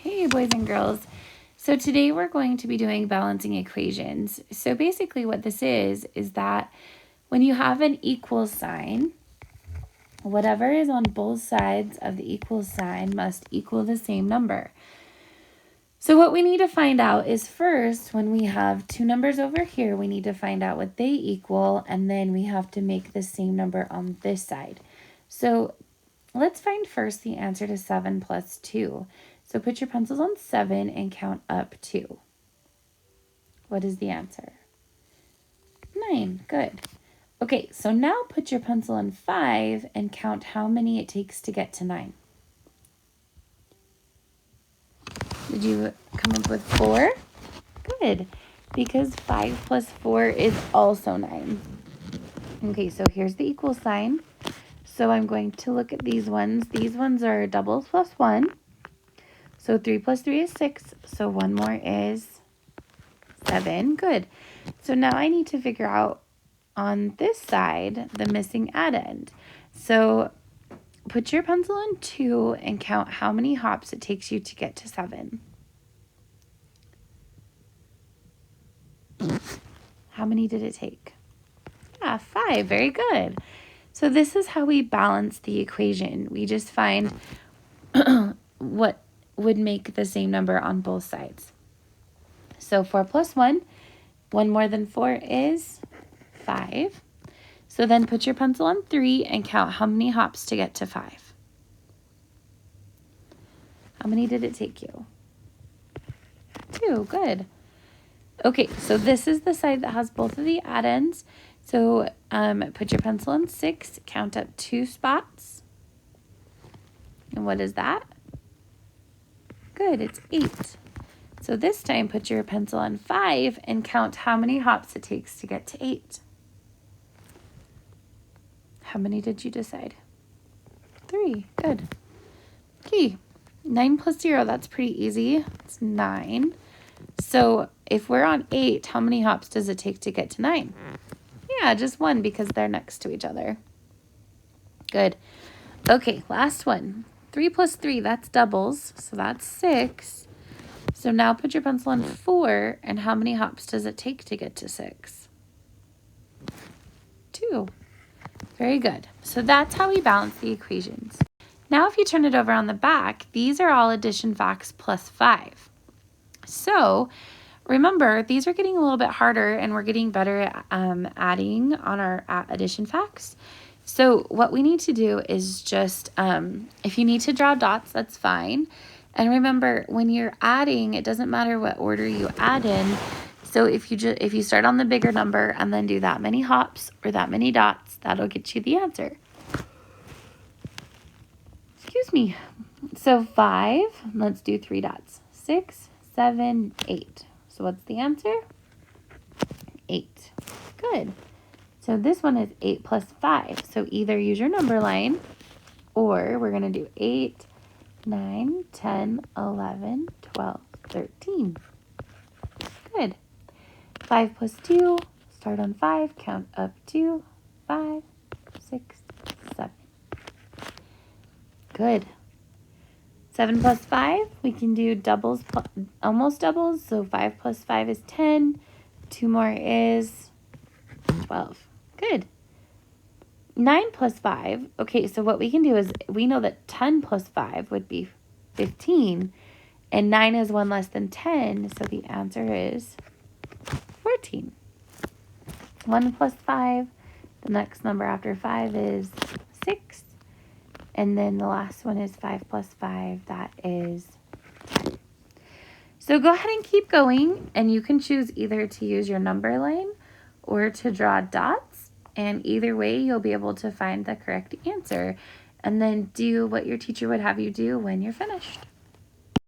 Hey boys and girls. So today we're going to be doing balancing equations. So basically what this is that when you have an equal sign, whatever is on both sides of the equal sign must equal the same number. So what we need to find out is first, when we have two numbers over here, we need to find out what they equal, and then we have to make the same number on this side. So let's find first the answer to 7 plus 2. So put your pencils on 7 and count up 2. What is the answer? 9. Good. Okay, so now put your pencil on 5 and count how many it takes to get to 9. Did you come up with 4? Good, because 5 plus 4 is also 9. Okay, so here's the equal sign. So I'm going to look at these ones. These ones are doubles plus 1. So 3 plus 3 is 6. So 1 more is 7. Good. So now I need to figure out on this side the missing add end. So put your pencil on 2 and count how many hops it takes you to get to 7. How many did it take? Yeah, 5. Very good. So this is how we balance the equation. We just find what would make the same number on both sides. So 4 plus 1, 1 more than 4 is 5. So then put your pencil on 3 and count how many hops to get to 5. How many did it take you? 2. Good. Okay, so this is the side that has both of the add-ends. So put your pencil on 6, count up 2 spots. And what is that? Good, it's 8. So this time put your pencil on 5 and count how many hops it takes to get to 8. How many did you decide? 3. Good. Okay, 9 plus 0, that's pretty easy. It's 9. So if we're on 8, how many hops does it take to get to 9? Yeah, just 1 because they're next to each other. Good. Okay, last one. 3 plus 3, that's doubles, so that's 6. So now put your pencil on 4, and how many hops does it take to get to 6? 2. Very good. So that's how we balance the equations. Now if you turn it over on the back, these are all addition facts plus 5. So remember, these are getting a little bit harder, and we're getting better at adding on our addition facts. So what we need to do is just, if you need to draw dots, that's fine. And remember, when you're adding, it doesn't matter what order you add in. So if you start on the bigger number and then do that many hops or that many dots, that'll get you the answer. Excuse me. So 5, let's do 3 dots. 6, 7, 8. So what's the answer? 8. Good. So this one is 8 plus 5. So either use your number line, or we're going to do 8, 9, 10, 11, 12, 13. Good. 5 plus 2, start on 5, count up 2, 5, 6, 7. Good. 7 plus 5, we can do doubles, almost doubles. So 5 plus 5 is 10. 2 more is 12. Good. 9 plus 5. Okay, so what we can do is we know that 10 plus 5 would be 15. And 9 is 1 less than 10. So the answer is 14. 1 plus 5. The next number after 5 is 6. And then the last one is 5 plus 5. That is 10. So go ahead and keep going. And you can choose either to use your number line or to draw dots. And either way, you'll be able to find the correct answer. And then do what your teacher would have you do when you're finished.